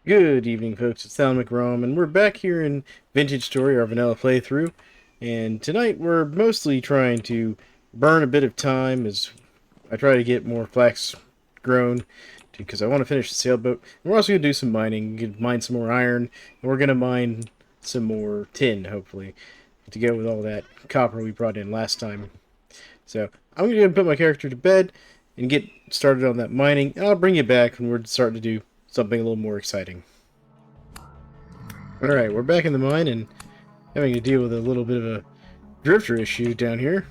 Good evening, folks. It's Alan McRom, and we're back here in Vintage Story, our vanilla playthrough. And tonight we're mostly trying to burn a bit of time as I try to get more flax grown, because I want to finish the sailboat. And we're also going to do some mining, mine some more iron, and we're going to mine some more tin, hopefully, to go with all that copper we brought in last time. So I'm going to put my character to bed and get started on that mining, and I'll bring you back when we're starting to do something a little more exciting. Alright, we're back in the mine and having to deal with a little bit of a drifter issue down here.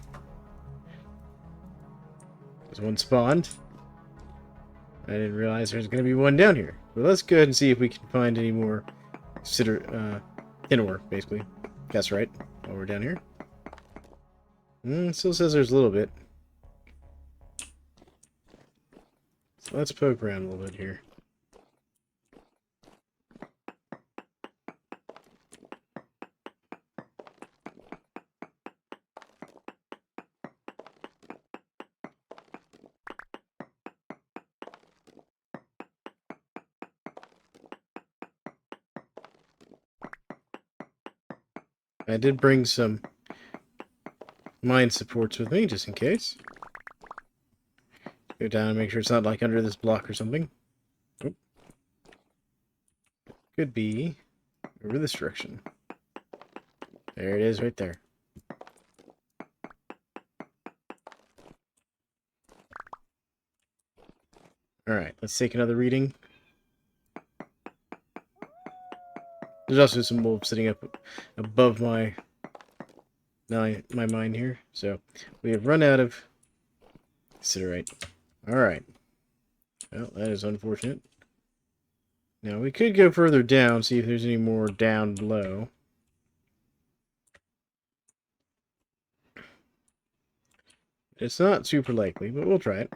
There's one spawned. I didn't realize there's going to be one down here. But let's go ahead and see if we can find any more tin ore, basically. That's right, while we're down here. Still says there's a little bit. So let's poke around a little bit here. I did bring some mine supports with me, just in case. Go down and make sure it's not like under this block or something. Oh. Could be over this direction. There it is right there. Alright, let's take another reading. There's also some wolves sitting up above my mine here. So we have run out of Considerate. Alright. Well, that is unfortunate. Now, we could go further down, see if there's any more down below. It's not super likely, but we'll try it.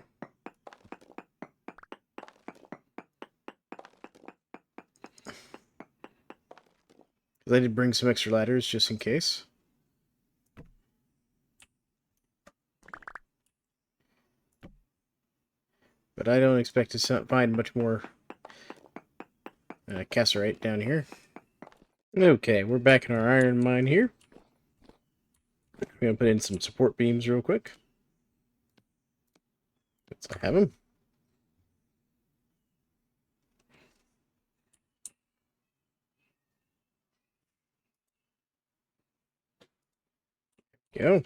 I did bring some extra ladders, just in case. But I don't expect to find much more cassiterite down here. Okay, we're back in our iron mine here. We're going to put in some support beams real quick. Let's have them. Go.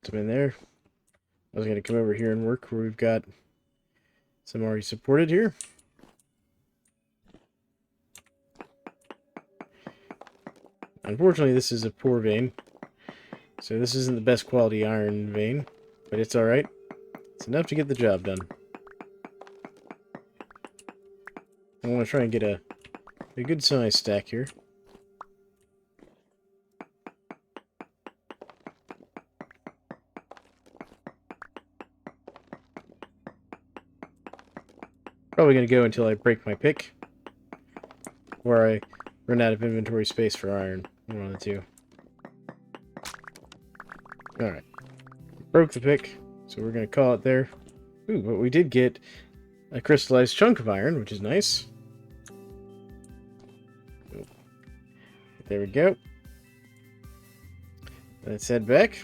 Put them in there. I was going to come over here and work where we've got some already supported here. Unfortunately, this is a poor vein. So this isn't the best quality iron vein, but it's alright. It's enough to get the job done. I want to try and get a good size stack here. Probably going to go until I break my pick, or I run out of inventory space for iron. One of the two. Alright. Broke the pick, so we're going to call it there. Ooh, but we did get a crystallized chunk of iron, which is nice. There we go. Let's head back.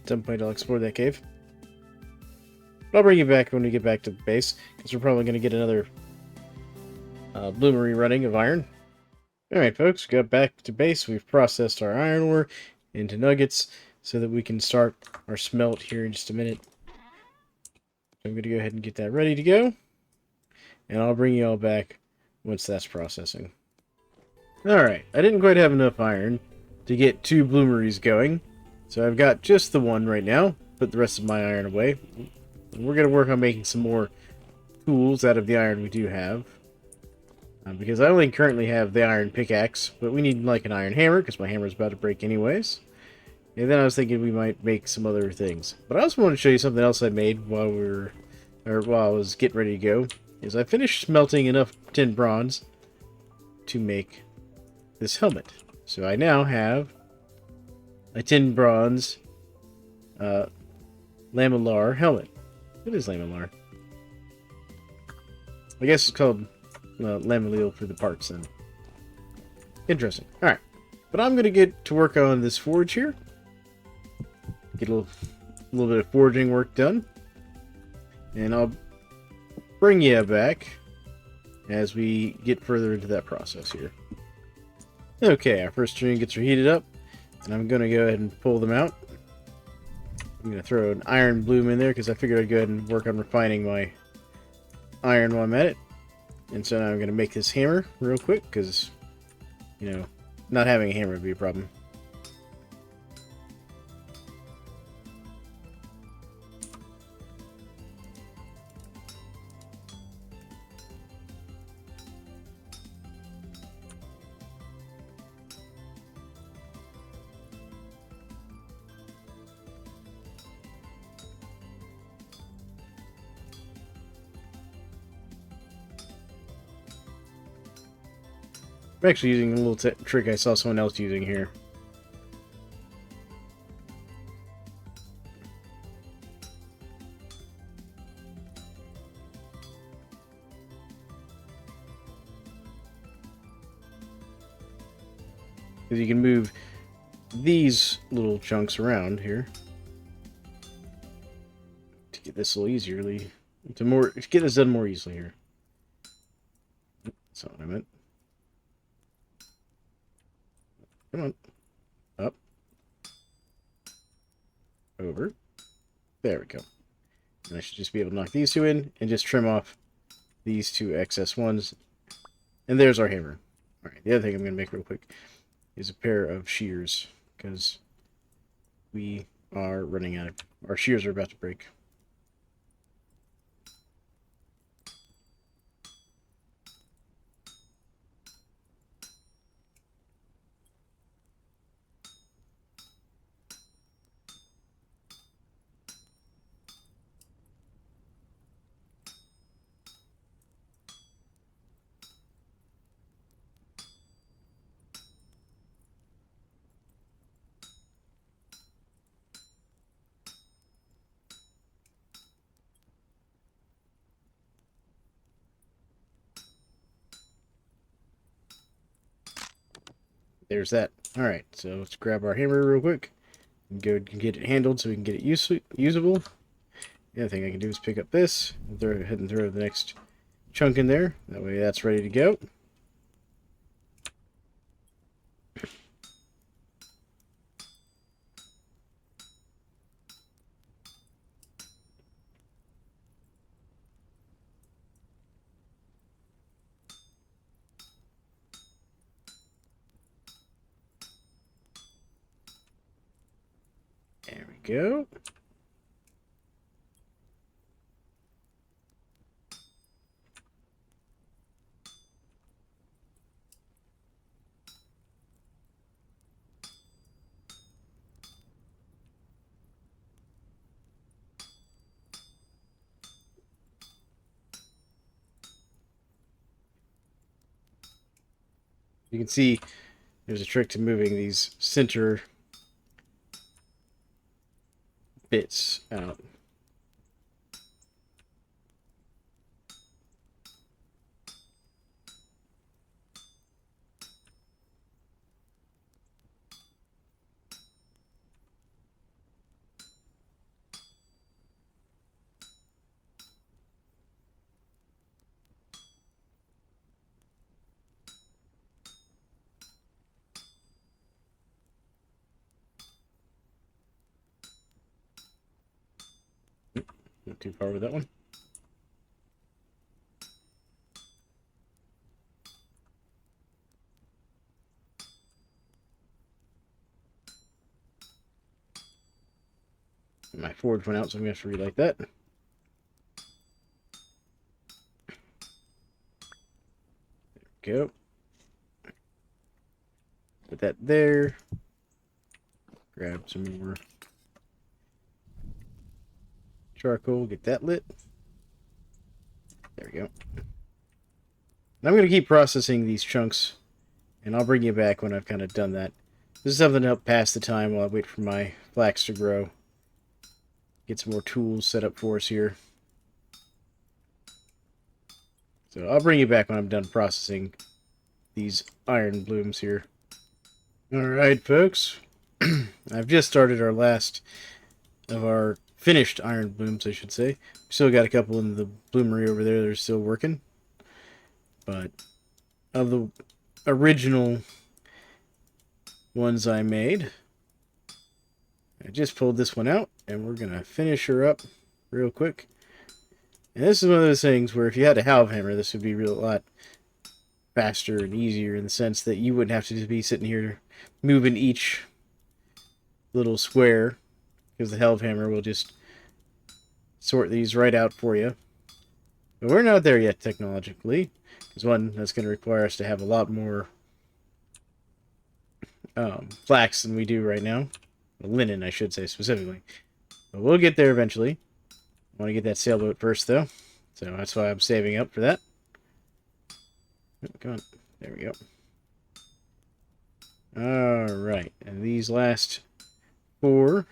At some point I'll explore that cave. But I'll bring you back when we get back to the base, because we're probably going to get another bloomery running of iron. Alright folks, got back to base. We've processed our iron ore into nuggets so that we can start our smelt here in just a minute. I'm going to go ahead and get that ready to go. And I'll bring you all back once that's processing. Alright, I didn't quite have enough iron to get 2 bloomeries going. So I've got just the one right now. Put the rest of my iron away. And we're going to work on making some more tools out of the iron we do have. Because I only currently have the iron pickaxe, but we need like an iron hammer, because my hammer's about to break anyways. And then I was thinking we might make some other things. But I also want to show you something else I made while I was getting ready to go. Is I finished smelting enough tin bronze to make this helmet. So I now have a tin bronze lamellar helmet. It is lamellar. I guess it's called lamellil for the parts then. Interesting. Alright. But I'm going to get to work on this forge here. Get a little bit of forging work done. And I'll bring you back as we get further into that process here. Okay, our first string gets heated up. And I'm going to go ahead and pull them out. I'm going to throw an iron bloom in there because I figured I'd go ahead and work on refining my iron while I'm at it. And so now I'm going to make this hammer real quick because, you know, not having a hammer would be a problem. I'm actually using a little trick I saw someone else using here. Because you can move these little chunks around here to get this a little easily, to get this done more easily here. That's not what I meant. Come on. Up. Over. There we go. And I should just be able to knock these two in and just trim off these two excess ones. And there's our hammer. Alright, the other thing I'm going to make real quick is a pair of shears, because we are running out of... Our shears are about to break. There's that. Alright, so let's grab our hammer real quick and go and get it handled so we can get it usable. The other thing I can do is pick up this and go ahead and throw the next chunk in there. That way that's ready to go. There we go. You can see there's a trick to moving these center bits out. Not too far with that one. My forge went out, so I'm going to have to relight that. There we go. Put that there. Grab some more charcoal, get that lit. There we go. And I'm going to keep processing these chunks, and I'll bring you back when I've kind of done that. This is something to help pass the time while I wait for my flax to grow. get some more tools set up for us here. So I'll bring you back when I'm done processing these iron blooms here. Alright, folks. I've just started our last of our finished iron blooms, I should say. Still got a couple in the bloomery over there that are still working. But of the original ones I made, I just pulled this one out, and we're going to finish her up real quick. And this is one of those things where if you had a halve hammer, this would be a lot faster and easier in the sense that you wouldn't have to just be sitting here moving each little square, because the halve hammer will just sort these right out for you. But we're not there yet technologically. There's one that's going to require us to have a lot more flax than we do right now. Linen, I should say, specifically. But we'll get there eventually. I want to get that sailboat first, though. So that's why I'm saving up for that. Oh, come on. There we go. Alright. And these last 4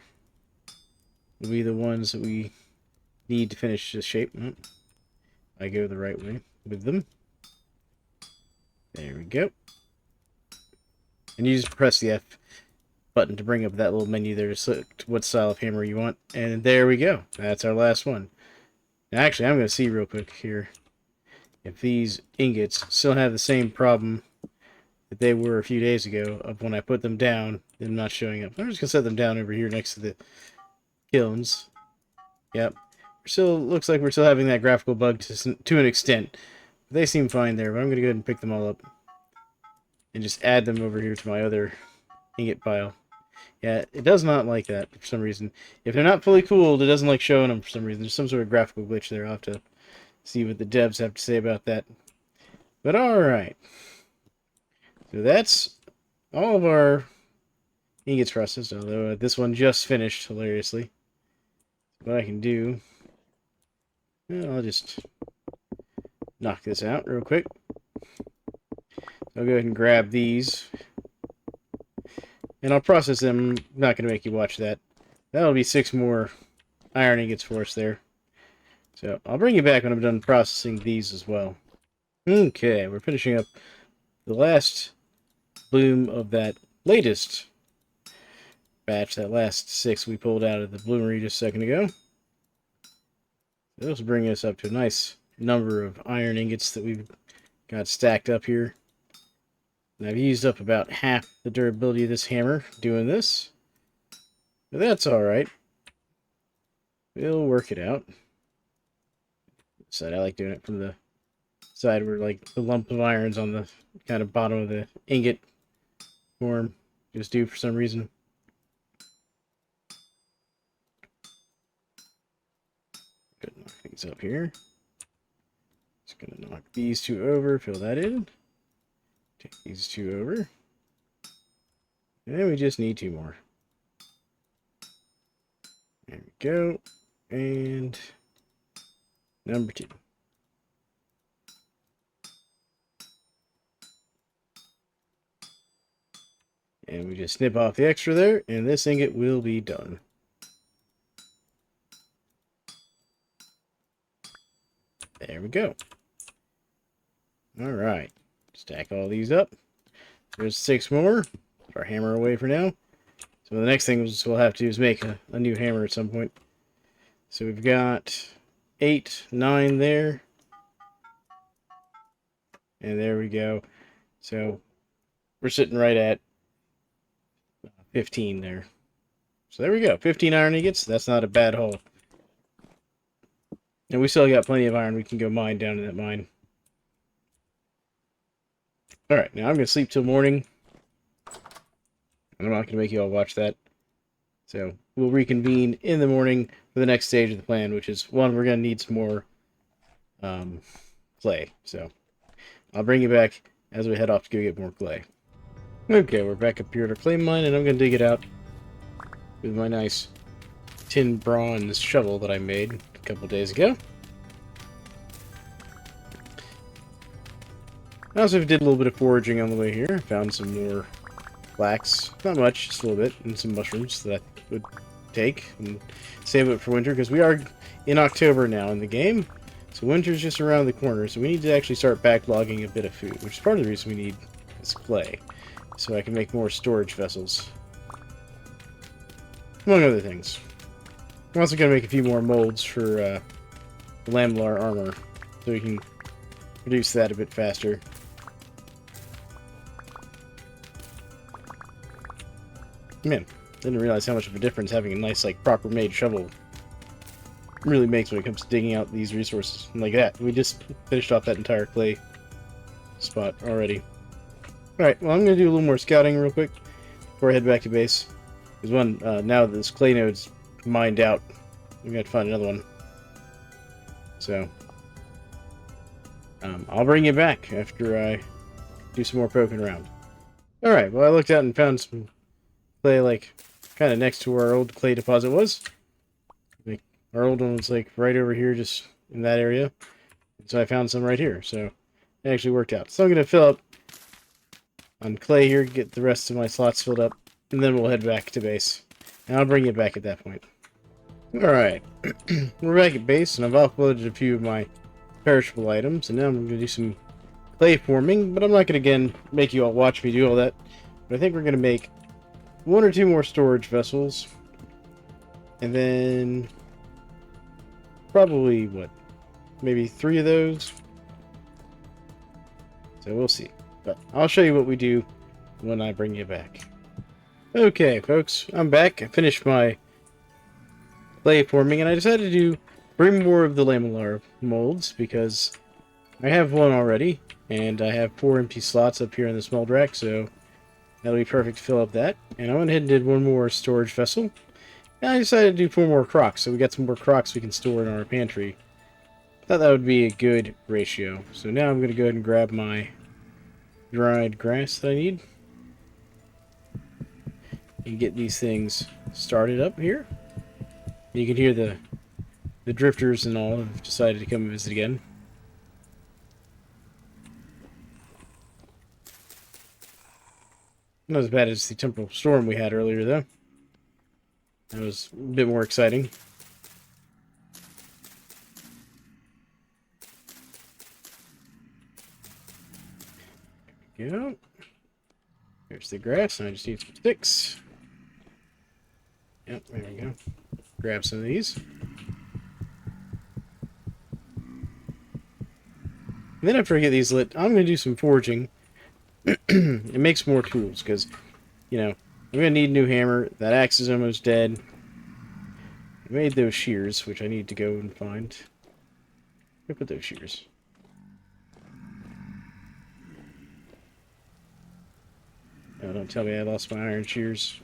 will be the ones that we need to finish this shape. Oh, I go the right way with them. There we go. And you just press the F button to bring up that little menu there to select what style of hammer you want. And there we go. That's our last one. Now, actually, I'm going to see real quick here if these ingots still have the same problem that they were a few days ago of when I put them down, them not showing up. I'm just going to set them down over here next to the kilns. Yep. Still looks like we're still having that graphical bug to an extent. They seem fine there, but I'm going to go ahead and pick them all up and just add them over here to my other ingot pile. Yeah, it does not like that for some reason. If they're not fully cooled, it doesn't like showing them for some reason. There's some sort of graphical glitch there. I'll have to see what the devs have to say about that. But alright. So that's all of our ingots processed, although this one just finished, hilariously. What I can do... well, I'll just knock this out real quick. I'll go ahead and grab these. And I'll process them. I'm not going to make you watch that. That'll be 6 more iron ingots for us there. So I'll bring you back when I'm done processing these as well. Okay, we're finishing up the last bloom of that latest batch, that last 6 we pulled out of the bloomery just a second ago. This will bring us up to a nice number of iron ingots that we've got stacked up here. And I've used up about half the durability of this hammer doing this. But that's alright. We'll work it out. So I like doing it from the side where like the lump of iron's on the kind of bottom of the ingot form. Just do for some reason. Good, knock these up here. Just gonna knock these 2 over, fill that in. Take these 2 over. And then we just need 2 more. There we go. And number 2. And we just snip off the extra there, and this ingot will be done. There we go. Alright. Stack all these up. There's 6 more. Put our hammer away for now. So the next thing we'll have to do is make a new hammer at some point. So we've got 8, 9 there. And there we go. So we're sitting right at 15 there. So there we go. 15 iron ingots. That's not a bad haul. And we still got plenty of iron we can go mine down in that mine. Alright, now I'm going to sleep till morning. I'm not going to make you all watch that. So we'll reconvene in the morning for the next stage of the plan, which is, one, we're going to need some more clay. So I'll bring you back as we head off to go get more clay. Okay, we're back up here at our clay mine, and I'm going to dig it out with my nice tin bronze shovel that I made a couple days ago. I also did a little bit of foraging on the way here. Found some more flax. Not much, just a little bit. And some mushrooms that I would take and save it for winter, because we are in October now in the game. So winter's just around the corner, so we need to actually start backlogging a bit of food, which is part of the reason we need this clay, so I can make more storage vessels. Among other things. I'm also going to make a few more molds for the Lamlar armor, so we can produce that a bit faster. Man, didn't realize how much of a difference having a nice, like, proper made shovel really makes when it comes to digging out these resources. Like that. We just finished off that entire clay spot already. Alright, well, I'm going to do a little more scouting real quick before I head back to base. There's one, now that this clay node's mined out, we got to find another one. So, I'll bring you back after I do some more poking around. Alright, well, I looked out and found some clay, like, kind of next to where our old clay deposit was. Our old one was, like, right over here, just in that area. So I found some right here, so it actually worked out. So I'm going to fill up on clay here, get the rest of my slots filled up, and then we'll head back to base. And I'll bring you back at that point. Alright, we're back at base, and I've offloaded a few of my perishable items, and now I'm going to do some clay forming, but I'm not going to, again, make you all watch me do all that. But I think we're going to make one or two more storage vessels, and then probably, what, maybe 3 of those? So we'll see. But I'll show you what we do when I bring you back. Okay, folks, I'm back. I finished my clay forming, and I decided to bring more of the lamellar molds, because I have one already, and I have 4 empty slots up here in the small rack, so that'll be perfect to fill up that. And I went ahead and did one more storage vessel. And I decided to do 4 more crocks, so we got some more crocks we can store in our pantry. Thought that would be a good ratio. So now I'm going to go ahead and grab my dried grass that I need. And get these things started up here. You can hear the drifters and all have decided to come visit again. Not as bad as the temporal storm we had earlier, though. That was a bit more exciting. There we go. There's the grass, and I just need some sticks. Yep, there we go. Grab some of these. And then after I get these lit, I'm going to do some forging. It makes more tools, because, you know, I'm going to need a new hammer. That axe is almost dead. I made those shears, which I need to go and find. Where put those shears? Oh, don't tell me I lost my iron shears.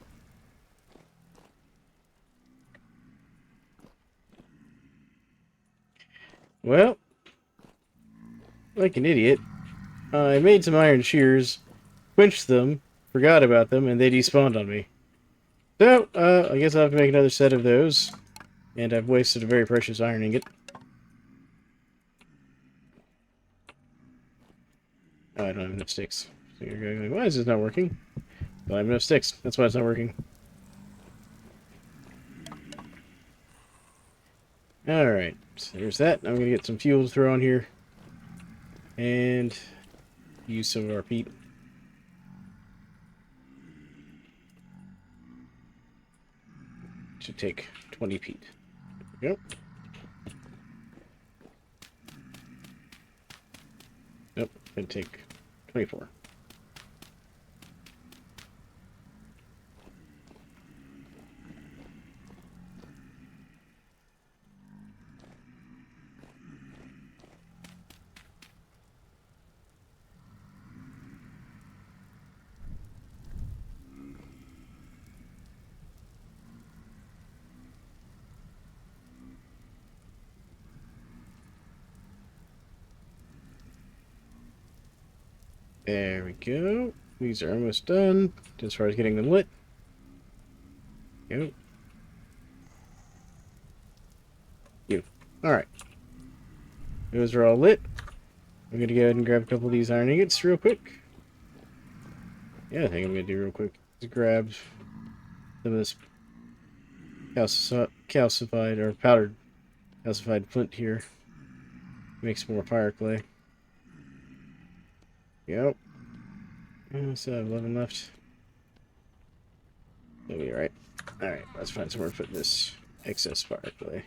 Well, like an idiot, I made some iron shears, quenched them, forgot about them, and they despawned on me. So, I guess I'll have to make another set of those. And I've wasted a very precious iron ingot. Oh, I don't have enough sticks. So you're going, why is this not working? Well, I have enough sticks. That's why it's not working. Alright, so there's that. I'm going to get some fuel to throw on here. And use some of our peat. Should take 20 peat. There we go. Nope, gonna take 24. There we go. These are almost done, as far as getting them lit. Go. You. Alright. Those are all lit. I'm going to go ahead and grab a couple of these iron ingots real quick. Yeah, I think I'm going to do real quick is grab some of this calcified or powdered calcified flint here. Makes more fire clay. Yep. So I have 11 left. That'll be alright. Alright, let's find somewhere to put this excess fire clay.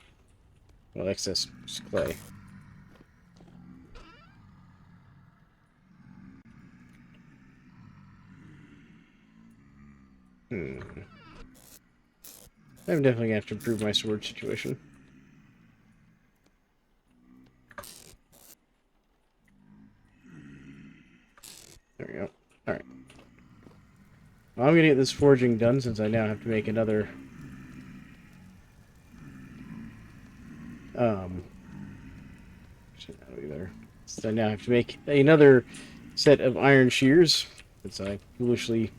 Well, excess clay. I'm definitely going to have to improve my sword situation. There we go. Alright. Well, I'm going to get this forging done since I now have to make another... should not be there. So I now have to make another set of iron shears, since I foolishly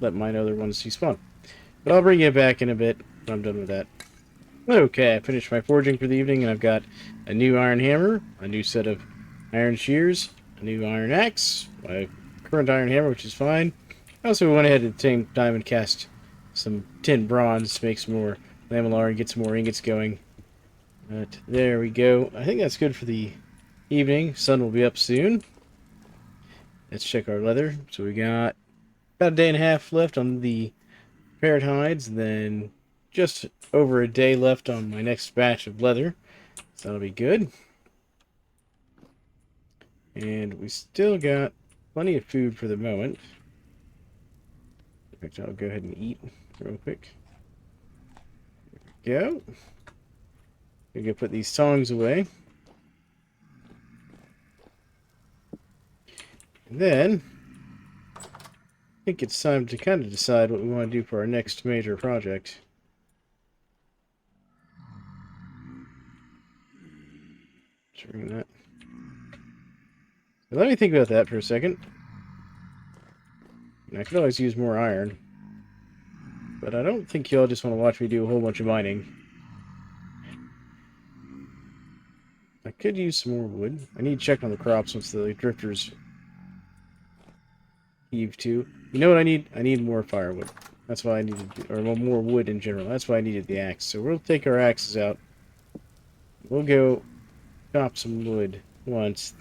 let my other ones despawn. But I'll bring you back in a bit when I'm done with that. Okay, I finished my forging for the evening, and I've got a new iron hammer, a new set of iron shears, a new iron axe, my current iron hammer, which is fine. I also went ahead at the same time and cast some tin bronze to make some more lamellar and get some more ingots going. But there we go. I think that's good for the evening. Sun will be up soon. Let's check our leather. So we got about a day and a half left on the prepared hides, and then just over a day left on my next batch of leather. So that'll be good. And we still got plenty of food for the moment. In fact, I'll go ahead and eat real quick. There we go. We're going to put these tongs away. And then, I think it's time to kind of decide what we want to do for our next major project. Bring that. So let me think about that for a second. And I could always use more iron. But I don't think y'all just want to watch me do a whole bunch of mining. I could use some more wood. I need to check on the crops once the drifters heave too. You know what I need? I need more firewood. That's why I needed, or more wood in general. That's why I needed the axe. So we'll take our axes out. We'll go chop some wood once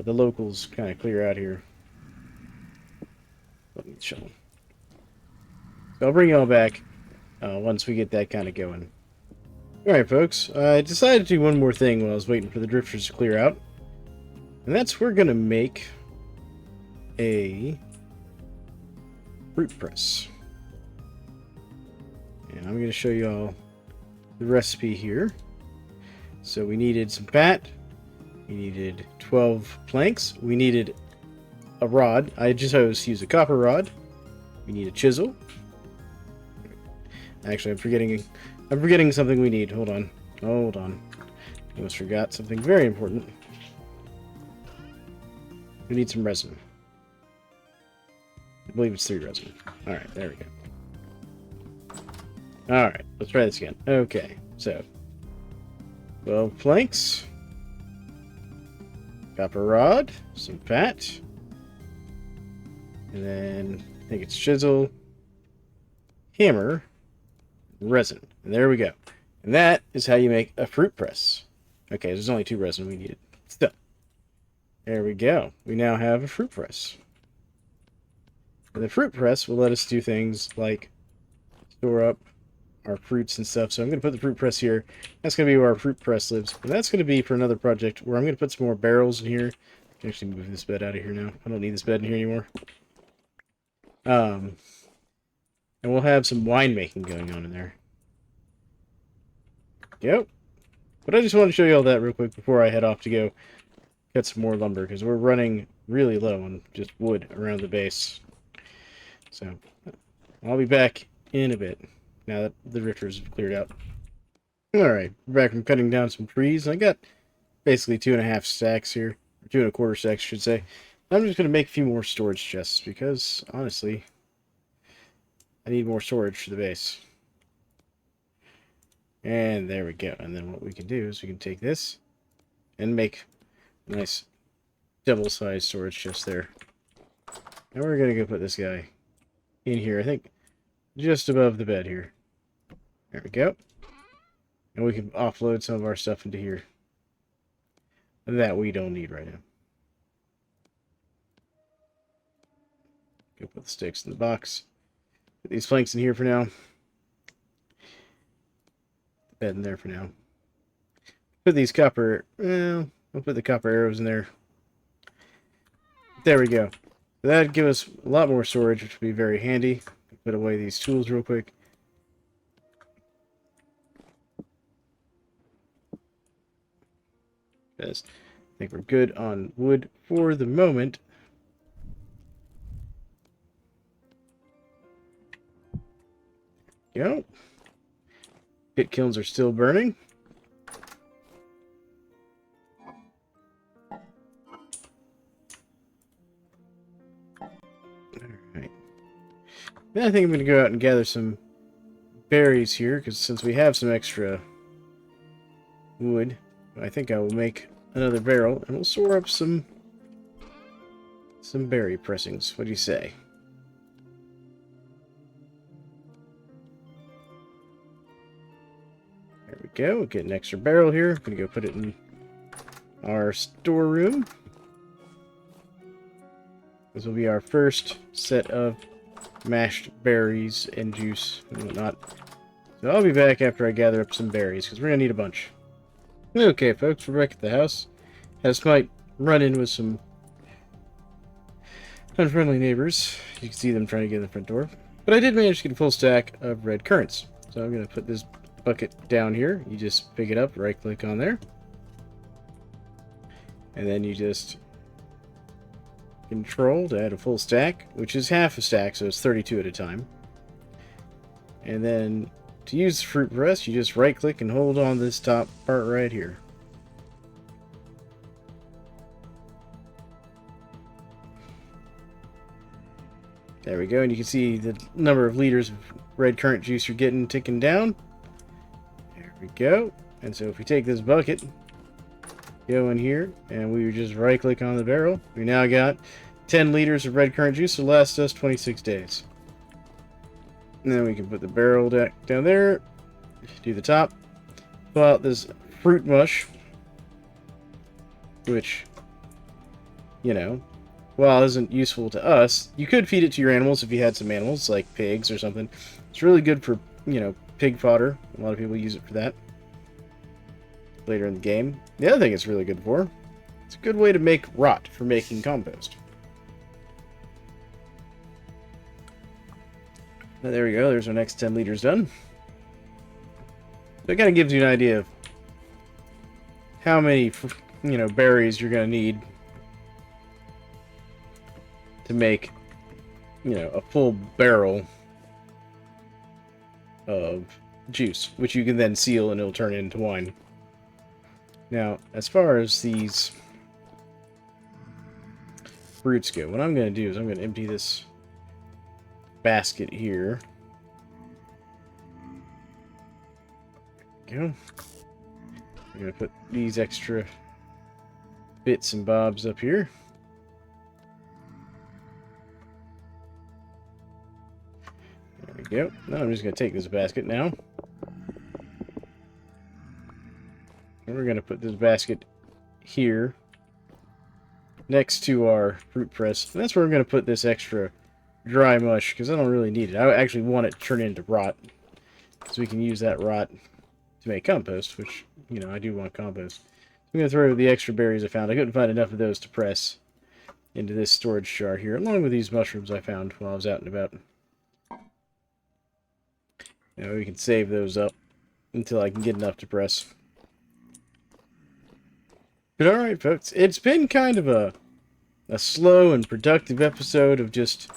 the locals kind of clear out here. Let me show them. So I'll bring y'all back once we get that kind of going. Alright, folks. I decided to do one more thing while I was waiting for the drifters to clear out. And that's we're going to make a fruit press. And I'm going to show y'all the recipe here. So we needed some fat. We needed 12 planks. We needed a rod. I just always use a copper rod. We need a chisel. Actually, I'm forgetting something we need. Hold on. Hold on. I almost forgot something very important. We need some resin. I believe it's 3 resin. Alright, there we go. Alright, let's try this again. Okay, so 12 planks, copper rod, some fat, and then I think it's chisel, hammer, resin. And there we go. And that is how you make a fruit press. Okay, there's only 2 resin we needed. Still. There we go. We now have a fruit press. And the fruit press will let us do things like store up our fruits and stuff. So I'm going to put the fruit press here. That's going to be where our fruit press lives. And that's going to be for another project where I'm going to put some more barrels in here. I can actually move this bed out of here now. I don't need this bed in here anymore. And we'll have some winemaking going on in there. Yep. But I just want to show you all that real quick before I head off to go get some more lumber, because we're running really low on just wood around the base. So, I'll be back in a bit, now that the drifters have cleared out. Alright, we're back from cutting down some trees. I got basically 2.5 stacks here, or 2.25 stacks, I should say. I'm just going to make a few more storage chests, because, honestly, I need more storage for the base. And there we go. And then what we can do is we can take this and make a nice double-sized storage chest there. And we're going to go put this guy in here, I think, just above the bed here. There we go. And we can offload some of our stuff into here that we don't need right now. Go put the sticks in the box. Put these planks in here for now. The bed in there for now. Put these copper... Well, I'll put the copper arrows in there. There we go. That'd give us a lot more storage, which would be very handy. Put away these tools real quick. Because I think we're good on wood for the moment. Go. Pit kilns are still burning. Alright. Then I think I'm going to go out and gather some berries here, because since we have some extra wood, I think I will make another barrel, and we'll store up some berry pressings. What do you say? There we go. We'll get an extra barrel here. I'm going to go put it in our storeroom. This will be our first set of mashed berries and juice and whatnot. So I'll be back after I gather up some berries, because we're going to need a bunch. Okay, folks, we're back at the house. Had a slight run-in with some unfriendly neighbors. You can see them trying to get in the front door. But I did manage to get a full stack of red currants. So I'm going to put this bucket down here. You just pick it up, right-click on there. And then you just control to add a full stack, which is half a stack, so it's 32 at a time. And then to use the fruit press, you just right-click and hold on this top part right here. There we go, and you can see the number of liters of red currant juice you're getting ticking down. There we go. And so if we take this bucket, go in here, and we just right-click on the barrel, we now got 10 liters of red currant juice to last us 26 days. And then we can put the barrel down there, do the top, pull out this fruit mush, which, you know, while isn't useful to us, you could feed it to your animals if you had some animals, like pigs or something. It's really good for, you know, pig fodder. A lot of people use it for that later in the game. The other thing it's really good for, it's a good way to make rot for making compost. Now, there we go. There's our next 10 liters done. So it kind of gives you an idea of how many, you know, berries you're going to need to make, you know, a full barrel of juice, which you can then seal and it'll turn into wine. Now, as far as these fruits go, what I'm going to do is I'm going to empty this basket here. There we go. I'm going to put these extra bits and bobs up here. There we go. Now I'm just going to take this basket now. And we're going to put this basket here next to our fruit press. And that's where we're going to put this extra dry mush, because I don't really need it. I actually want it to turn into rot, so we can use that rot to make compost, which, you know, I do want compost. I'm going to throw the extra berries I found. I couldn't find enough of those to press into this storage jar here, along with these mushrooms I found while I was out and about. Now we can save those up until I can get enough to press. But alright, folks, it's been kind of a slow and productive episode of just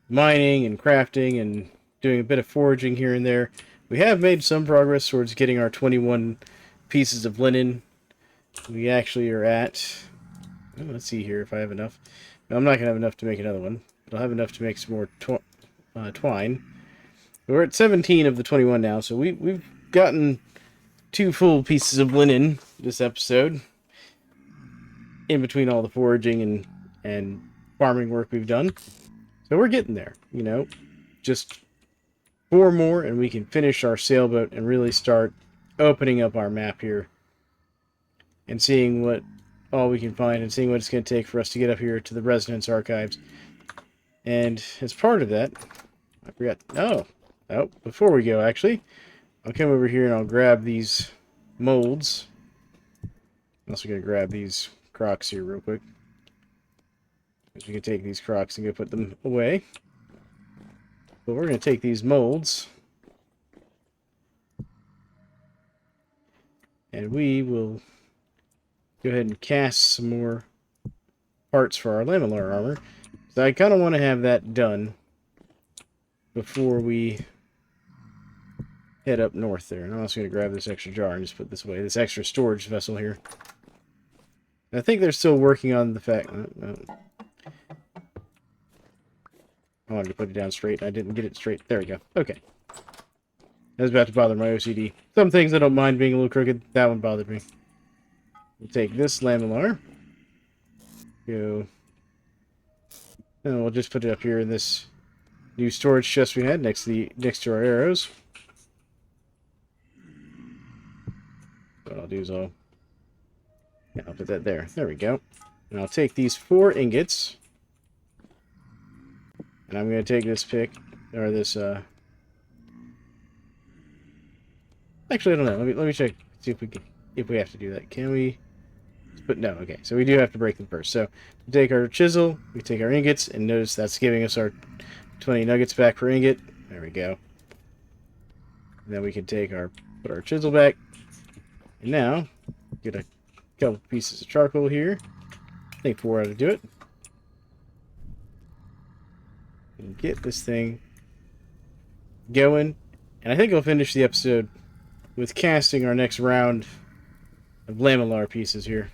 mining and crafting and doing a bit of foraging here and there. We have made some progress towards getting our 21 pieces of linen. We actually are at... well, let's see here if I have enough. No, I'm not going to have enough to make another one. But I'll have enough to make some more twine. We're at 17 of the 21 now, so we've gotten 2 full pieces of linen this episode. In between all the foraging and farming work we've done. So we're getting there, you know. Just 4 more, and we can finish our sailboat and really start opening up our map here and seeing what all we can find and seeing what it's going to take for us to get up here to the Resonance Archives. And as part of that, I forgot. Oh, before we go, actually, I'll come over here and I'll grab these molds. I'm also going to grab these crocs here real quick. We can take these crocs and go put them away. But we're going to take these molds and we will go ahead and cast some more parts for our lamellar armor. So I kind of want to have that done before we head up north there. And I'm also going to grab this extra jar and just put this away. This extra storage vessel here. I think they're still working on the fact... I wanted to put it down straight. I didn't get it straight. There we go. Okay. That was about to bother my OCD. Some things I don't mind being a little crooked. That one bothered me. We'll take this lamellar. Go. And we'll just put it up here in this new storage chest we had next to our arrows. What I'll do is I'll put that there. There we go. And I'll take these 4 ingots. And I'm going to take this pick, or this, actually, I don't know. Let me check, see if we have to do that. Can we? But no, okay. So we do have to break them first. So we take our chisel, we take our ingots, and notice that's giving us our 20 nuggets back per ingot. There we go. And then we can put our chisel back. And now, get a couple pieces of charcoal here. I think 4 ought to do it. And get this thing going. And I think I'll finish the episode with casting our next round of lamellar pieces here.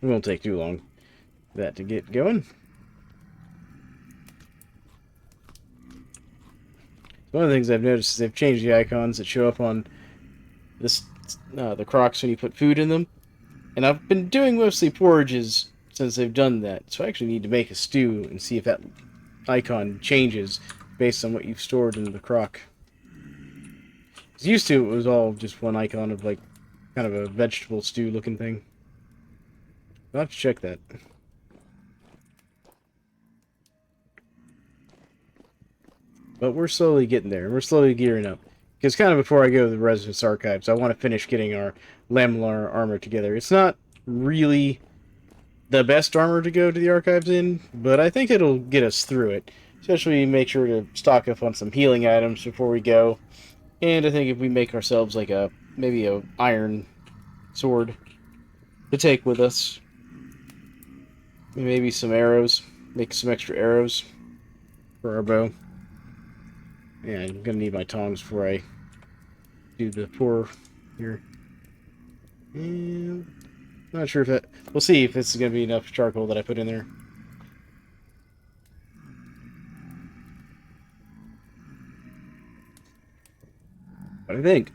It won't take too long for that to get going. One of the things I've noticed is they've changed the icons that show up on this the crocs when you put food in them. And I've been doing mostly porridges since they've done that. So I actually need to make a stew and see if that icon changes based on what you've stored in the crock. Because used to, it was all just one icon of, like, kind of a vegetable stew looking thing. I'll have to check that. But we're slowly getting there. We're slowly gearing up. Because kind of before I go to the Resonance Archives, I want to finish getting our lamellar armor together. It's not really the best armor to go to the Archives in, but I think it'll get us through it. Especially make sure to stock up on some healing items before we go. And I think if we make ourselves like maybe a iron sword to take with us. Maybe some arrows. Make some extra arrows for our bow. Yeah, I'm gonna need my tongs before I do the pour here. And not sure if that... We'll see if this is gonna be enough charcoal that I put in there. But I think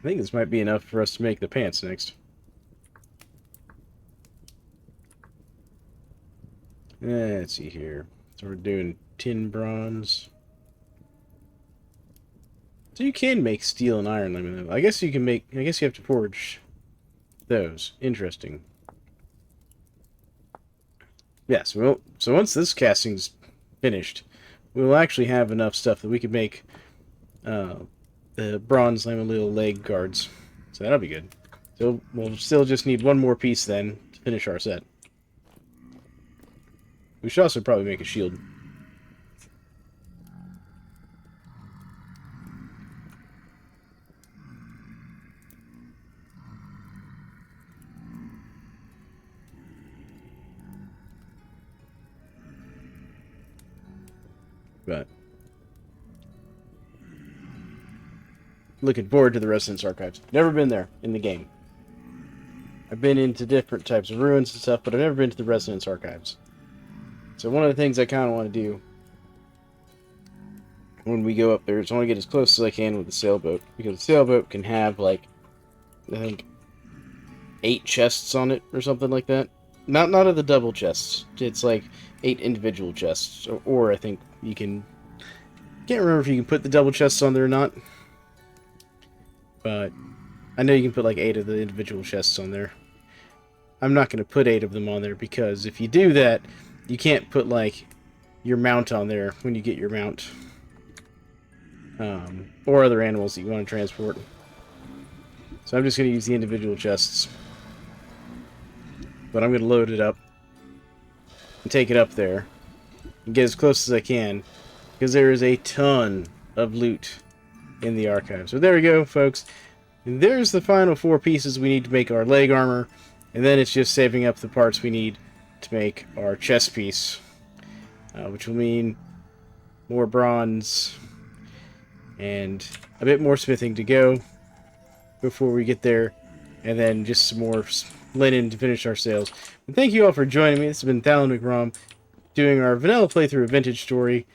this might be enough for us to make the pants next. Let's see here. So we're doing tin bronze. So you can make steel and iron. I mean, I guess you can make... I guess you have to forge those. Interesting. Yes, well, so once this casting's finished, we'll actually have enough stuff that we could make the bronze lamellar leg guards. So that'll be good. So we'll still just need one more piece then to finish our set. We should also probably make a shield. But looking forward to the Resonance Archives. Never been there in the game. I've been into different types of ruins and stuff, but I've never been to the Resonance Archives. So one of the things I kind of want to do when we go up there is I want to get as close as I can with the sailboat. Because the sailboat can have, like, I think 8 chests on it or something like that. Not of the double chests. It's like 8 individual chests, or I think you can. Can't remember if you can put the double chests on there or not, but I know you can put like 8 of the individual chests on there. I'm not going to put 8 of them on there because if you do that, you can't put like your mount on there when you get your mount, or other animals that you want to transport. So I'm just going to use the individual chests, but I'm going to load it up and take it up there and get as close as I can, because there is a ton of loot in the archive. So there we go, folks. And there's the final 4 pieces we need to make our leg armor, and then it's just saving up the parts we need to make our chest piece, which will mean more bronze and a bit more smithing to go before we get there, and then just some more linen to finish our sails. And thank you all for joining me. This has been Thalen McRom doing our vanilla playthrough of Vintage Story.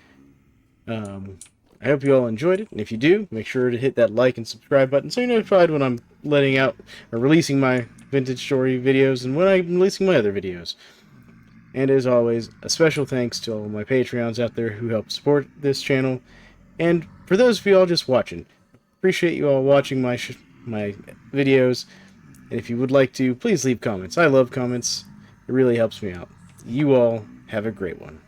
I hope you all enjoyed it, and if you do, make sure to hit that like and subscribe button so you're notified when I'm letting out or releasing my Vintage Story videos and when I'm releasing my other videos. And as always, a special thanks to all my Patreons out there who help support this channel, and for those of you all just watching, appreciate you all watching my videos, and if you would like to, please leave comments. I love comments. It really helps me out. You all have a great one.